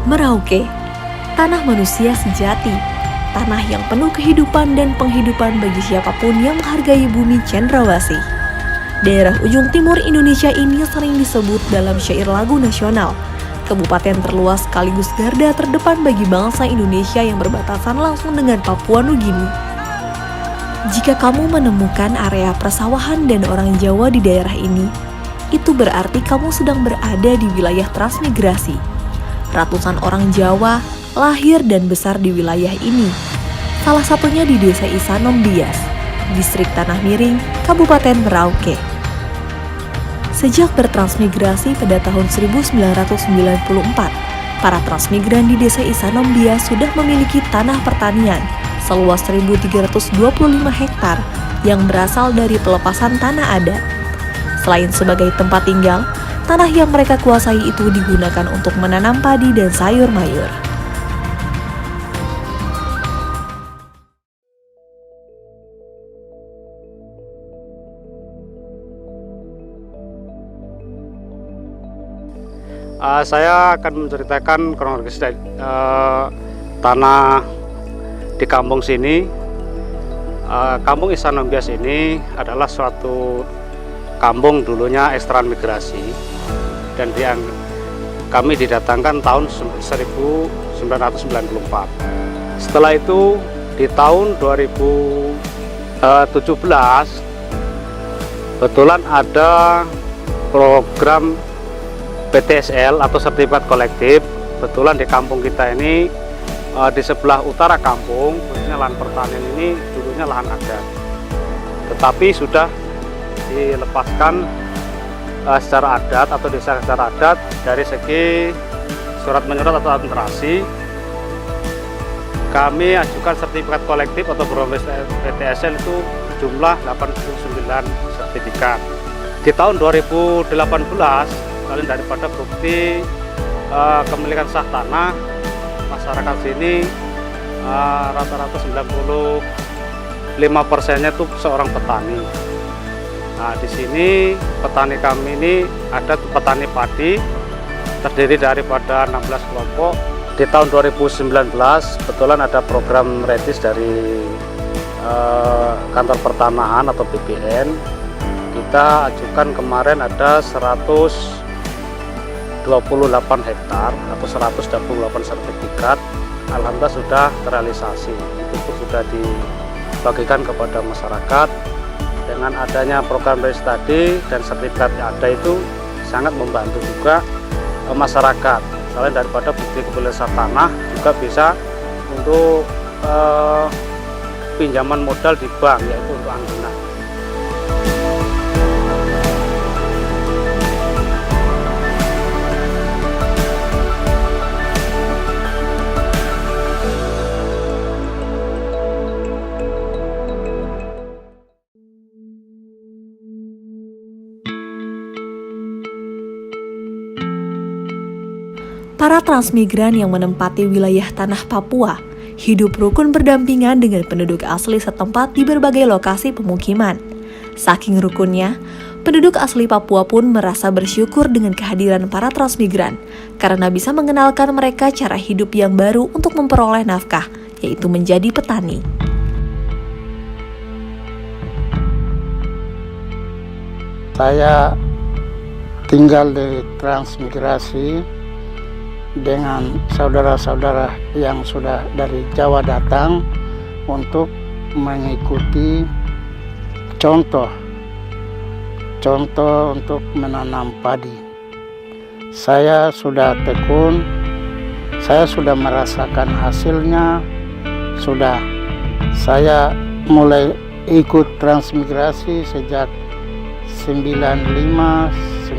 Merauke, tanah manusia sejati, tanah yang penuh kehidupan dan penghidupan bagi siapapun yang menghargai bumi cendrawasih. Daerah ujung timur Indonesia ini sering disebut dalam syair lagu nasional, kabupaten terluas sekaligus garda terdepan bagi bangsa Indonesia yang berbatasan langsung dengan Papua Nugini. Jika kamu menemukan area persawahan dan orang Jawa di daerah ini, itu berarti kamu sedang berada di wilayah transmigrasi. Ratusan orang Jawa lahir dan besar di wilayah ini, salah satunya di Desa Isanom Bias, Distrik Tanah Miring, Kabupaten Merauke. Sejak bertransmigrasi pada tahun 1994, para transmigran di Desa Isanom Bias sudah memiliki tanah pertanian seluas 1.325 hektar yang berasal dari pelepasan tanah adat. Selain sebagai tempat tinggal, tanah yang mereka kuasai itu digunakan untuk menanam padi dan sayur mayur. Saya akan menceritakan kronologis tanah di kampung sini. Kampung Isanom Bias ini adalah suatu kampung dulunya ekstransmigrasi, dan kami didatangkan tahun 1994. Setelah itu di tahun 2017 kebetulan ada program PTSL atau sertifikat kolektif. Kebetulan di kampung kita ini di sebelah utara kampung, khususnya lahan pertanian ini dulunya lahan adat, tetapi sudah dilepaskan secara adat atau desa secara adat dari segi surat menyurat atau administrasi. Kami ajukan sertifikat kolektif atau berbasis PTSL itu jumlah 89 sertifikat. Di tahun 2018, kalian daripada bukti kepemilikan sah tanah, masyarakat sini rata-rata 95%-nya itu seorang petani. Nah, di sini petani kami ini ada petani padi, terdiri daripada 16 kelompok. Di tahun 2019 kebetulan ada program retis dari kantor pertanahan atau BPN. Kita ajukan kemarin ada 128 hektar atau 128 sertifikat. Alhamdulillah sudah terrealisasi. Itu pun sudah dibagikan kepada masyarakat. Dengan adanya program retis tadi dan sertifikat yang ada itu sangat membantu juga masyarakat. Selain daripada bukti kepemilikan tanah, juga bisa untuk pinjaman modal di bank, yaitu untuk anggaran. Para transmigran yang menempati wilayah tanah Papua hidup rukun berdampingan dengan penduduk asli setempat di berbagai lokasi pemukiman. Saking rukunnya, penduduk asli Papua pun merasa bersyukur dengan kehadiran para transmigran karena bisa mengenalkan mereka cara hidup yang baru untuk memperoleh nafkah, yaitu menjadi petani. Saya tinggal di transmigrasi dengan saudara-saudara yang sudah dari Jawa datang untuk mengikuti contoh untuk menanam padi. Saya sudah tekun, saya sudah merasakan hasilnya, saya mulai ikut transmigrasi sejak 95-96,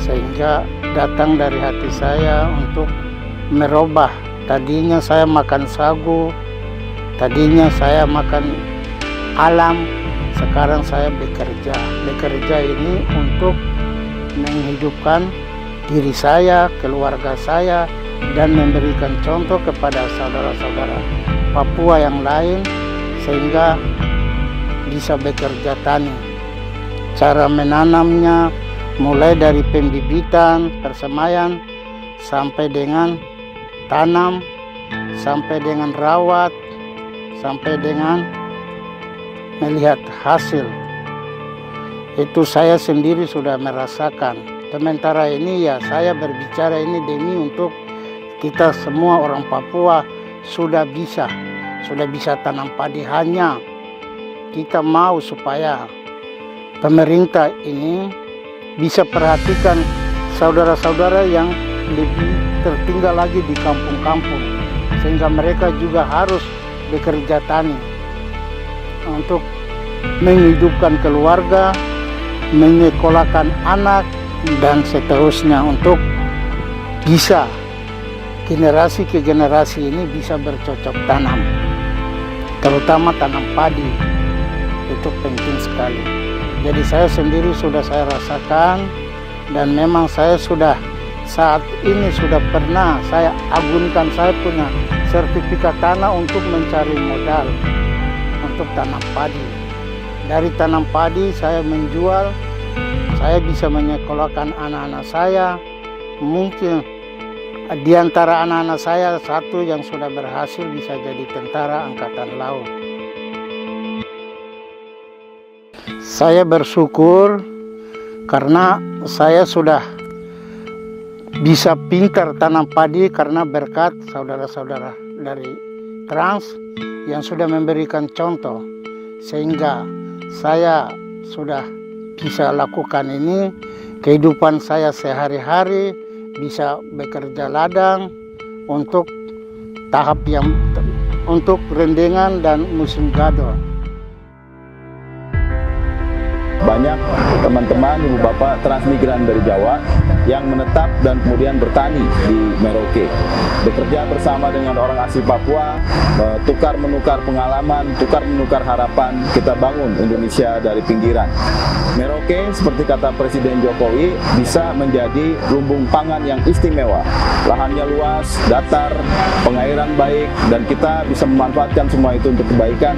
sehingga datang dari hati saya untuk merubah. Tadinya saya makan sagu, tadinya saya makan alam, sekarang saya bekerja ini untuk menghidupkan diri saya, keluarga saya, dan memberikan contoh kepada saudara-saudara Papua yang lain sehingga bisa bekerja tani. Cara menanamnya mulai dari pembibitan, persemaian, sampai dengan tanam, sampai dengan rawat, sampai dengan melihat hasil. Itu saya sendiri sudah merasakan. Sementara ini ya saya berbicara ini demi untuk kita semua orang Papua sudah bisa tanam padi. Hanya kita mau supaya pemerintah ini bisa perhatikan saudara-saudara yang lebih tertinggal lagi di kampung-kampung, sehingga mereka juga harus bekerja tani untuk menghidupkan keluarga, menyekolahkan anak, dan seterusnya, untuk bisa generasi ke generasi ini bisa bercocok tanam, terutama tanam padi. Itu penting sekali. Jadi saya sendiri sudah saya rasakan, dan memang saya sudah saat ini sudah pernah saya agungkan saya punya sertifikat tanah untuk mencari modal untuk tanam padi. Dari tanam padi saya menjual, saya bisa menyekolahkan anak-anak saya. Mungkin di antara anak-anak saya satu yang sudah berhasil bisa jadi tentara angkatan laut. Saya bersyukur karena saya sudah bisa pintar tanam padi karena berkat saudara-saudara dari Trans yang sudah memberikan contoh, sehingga saya sudah bisa lakukan ini. Kehidupan saya sehari-hari bisa bekerja ladang untuk tahap yang untuk rendengan dan musim gado. Banyak teman-teman, ibu bapak transmigran dari Jawa yang menetap dan kemudian bertani di Merauke, bekerja bersama dengan orang asli Papua, tukar-menukar pengalaman, tukar-menukar harapan, kita bangun Indonesia dari pinggiran. Merauke, seperti kata Presiden Jokowi, bisa menjadi lumbung pangan yang istimewa. Lahannya luas, datar, pengairan baik, dan kita bisa memanfaatkan semua itu untuk kebaikan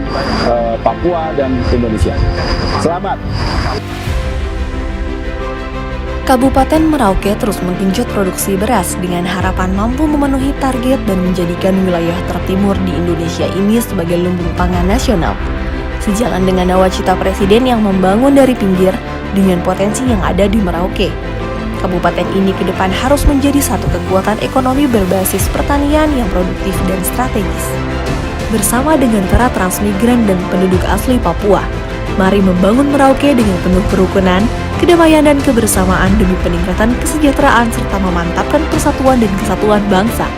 Papua dan Indonesia. Selamat! Kabupaten Merauke terus menggenjot produksi beras dengan harapan mampu memenuhi target dan menjadikan wilayah tertimur di Indonesia ini sebagai lumbung pangan nasional. Sejalan dengan nawacita Presiden yang membangun dari pinggir dengan potensi yang ada di Merauke, kabupaten ini ke depan harus menjadi satu kekuatan ekonomi berbasis pertanian yang produktif dan strategis. Bersama dengan para transmigran dan penduduk asli Papua, mari membangun Merauke dengan penuh kerukunan, kedamaian dan kebersamaan demi peningkatan kesejahteraan serta memantapkan persatuan dan kesatuan bangsa.